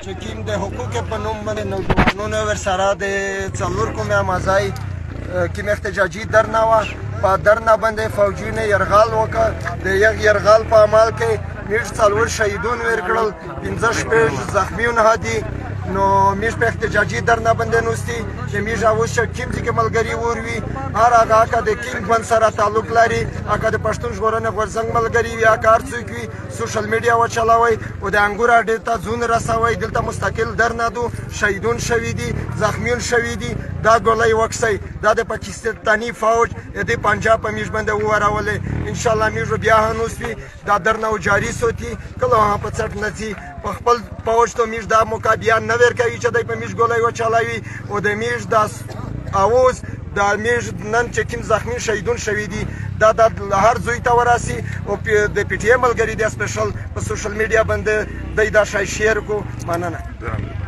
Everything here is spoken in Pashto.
چې کوم د حقوقو په نوم باندې نوجوانانو ورسره د څلور کومه مزای کوم احتجاجي درنه وه په درنه باندې فوجیونه یرغل وکړ د یرغل په عمل کې میږ څلور شهیدون ورکړل 15 شپږ زخمیون هدي نو میږ په احتجاجي درنه باندې نوستي چې میږ اوس چې کوم ځای کې ملګري وروي هر هغه که د کینګ بند سره تعلق لري که د پښتون ژغورنې غورځنګ ملګري وي که هر څوک وي سوشل میډیا وچلوئ او د انګور اډې ته ځون رسوئ دلته مستقل درنه دو شهیدون شوي دي زخمیون شوي دي دا ګولۍ وکسئ دا د پاکستاني فوج د پنجاب په میږ باندې وورولې انشاءالله میږ بیا هم اوسوي دا درنه و جاري سوتي کله هم په څټ نه ځي په خپل فوج ته میږ دا موقع بیا نه ورکوي چې دی په میږ ګولۍ وچلوي او د میږ دا اوز دا میږ نن چې کوم زخمی شهیدون شوي دي دا د هر زوی ته ورسي او د پی ټي ایم ملګري دی سپیشل په سوشل میډیا باندې دی دا شی شیر کو مننه